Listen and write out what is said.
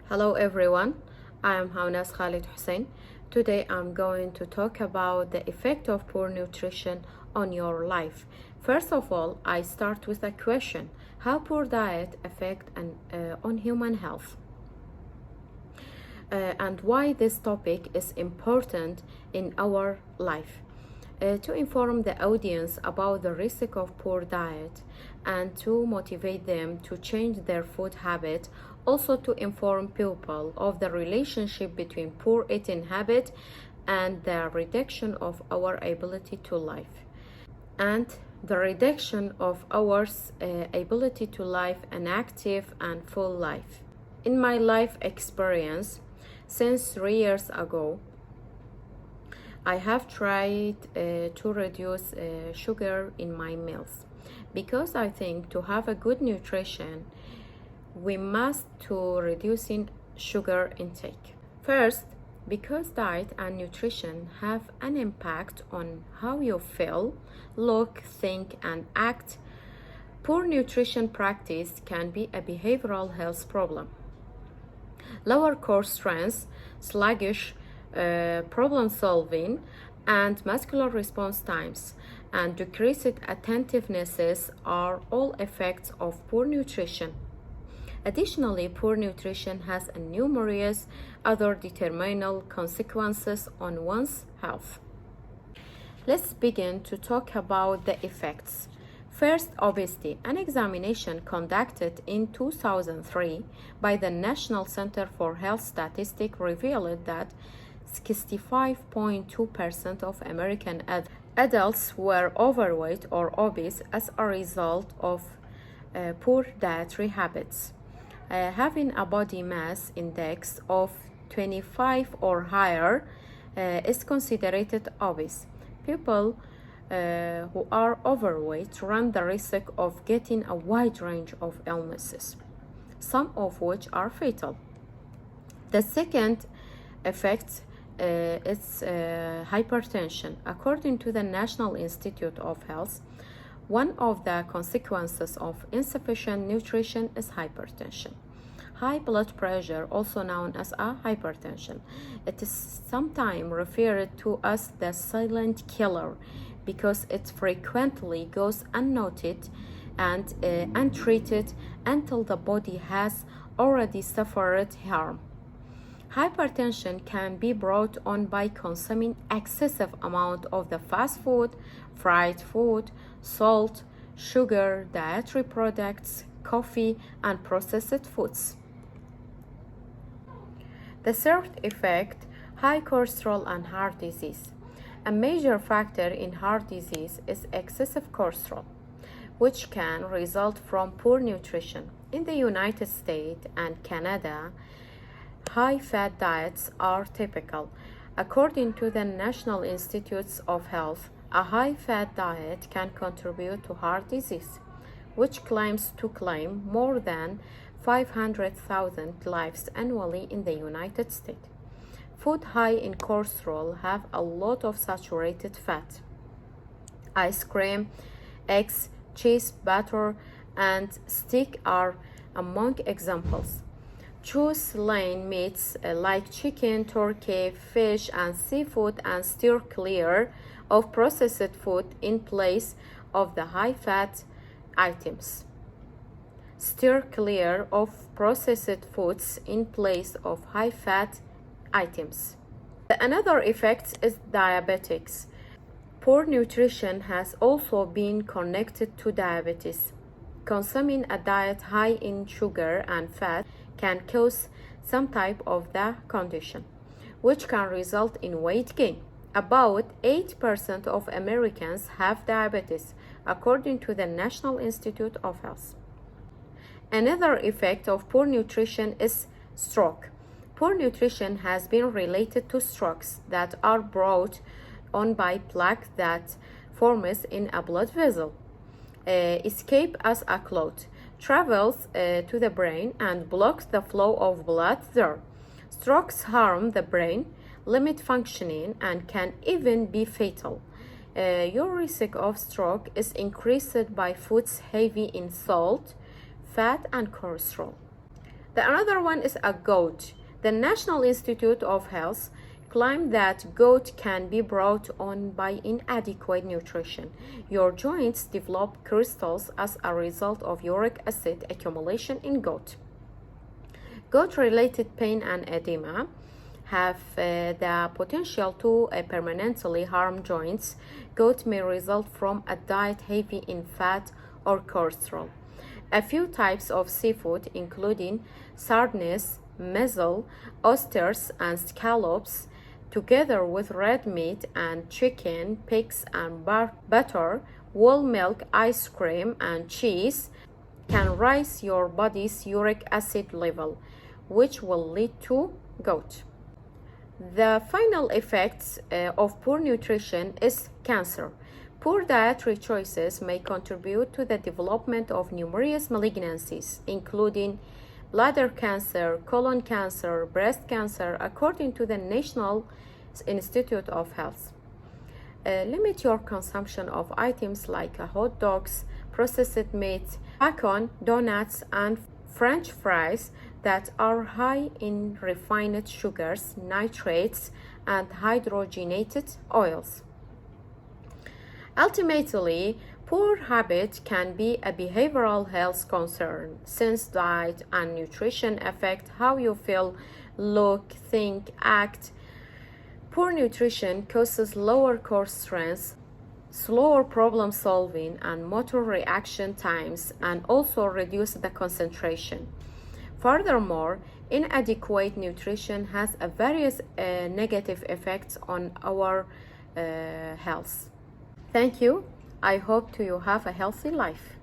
Hello everyone, I am Hawnaz Khalid Hussein. Today I'm going to talk about the effect of poor nutrition on your life. First of all, I start with a question: how poor diet affect on human health? And why this topic is important in our life. To inform the audience about the risk of poor diet and to motivate them to change their food habit, also to inform people of the relationship between poor eating habit and the reduction of our ability to live and the reduction of our ability to live an active and full life. In my life experience, since 3 years ago, I have tried to reduce sugar in my meals because I think to have a good nutrition, we must to reducing sugar intake. First, because diet and nutrition have an impact on how you feel, look, think, and act, poor nutrition practice can be a behavioral health problem. Lower core strength, sluggish problem solving, and muscular response times, and decreased attentiveness are all effects of poor nutrition. Additionally, poor nutrition has numerous other detrimental consequences on one's health. Let's begin to talk about the effects. First, obesity. An examination conducted in 2003 by the National Center for Health Statistics revealed that 65.2% of American adults were overweight or obese as a result of poor dietary habits. Having a body mass index of 25 or higher is considered obese. People who are overweight run the risk of getting a wide range of illnesses, some of which are fatal. The second effect is hypertension. According to the National Institute of Health, one of the consequences of insufficient nutrition is hypertension. High blood pressure, also known as hypertension, it is sometimes referred to as the silent killer because it frequently goes unnoted and untreated until the body has already suffered harm. Hypertension can be brought on by consuming excessive amount of the fast food, fried food, salt, sugar, dietary products, coffee, and processed foods. The third effect, high cholesterol and heart disease. A major factor in heart disease is excessive cholesterol, which can result from poor nutrition. In the United States and Canada, high-fat diets are typical. According to the National Institutes of Health, a high-fat diet can contribute to heart disease, which claims to claim more than 500,000 lives annually in the United States. Food high in cholesterol have a lot of saturated fat. Ice cream, eggs, cheese, butter, and steak are among examples. Choose lean meats like chicken, turkey, fish, and seafood and steer clear of processed food in place of the high-fat items. Steer clear of processed foods in place of high-fat items. Another effect is diabetics. Poor nutrition has also been connected to diabetes. Consuming a diet high in sugar and fat can cause some type of the condition, which can result in weight gain. About 8% of Americans have diabetes, according to the National Institute of Health. Another effect of poor nutrition is stroke. Poor nutrition has been related to strokes that are brought on by plaque that forms in a blood vessel, escape as a clot, travels to the brain and blocks the flow of blood there. Strokes harm the brain, limit functioning, and can even be fatal. Your risk of stroke is increased by foods heavy in salt, fat, and cholesterol. The another one is a gout. The National Institute of Health claimed that gout can be brought on by inadequate nutrition. Your joints develop crystals as a result of uric acid accumulation in gout. Gout-related pain and edema have the potential to permanently harm joints. Gout may result from a diet heavy in fat or cholesterol. A few types of seafood, including sardines, mussel, oysters, and scallops, together with red meat and chicken, pigs, and butter, whole milk, ice cream, and cheese, can raise your body's uric acid level, which will lead to gout. The final effects of poor nutrition is cancer. Poor dietary choices may contribute to the development of numerous malignancies, including bladder cancer, colon cancer, breast cancer, according to the National Institute of Health. Limit your consumption of items like hot dogs, processed meat, bacon, donuts, and French fries that are high in refined sugars, nitrates, and hydrogenated oils. Ultimately, poor habit can be a behavioral health concern, since diet and nutrition affect how you feel, look, think, act. Poor nutrition causes lower core strength, slower problem solving, and motor reaction times, and also reduce the concentration. Furthermore, inadequate nutrition has a various negative effects on our health. Thank you. I hope you have a healthy life.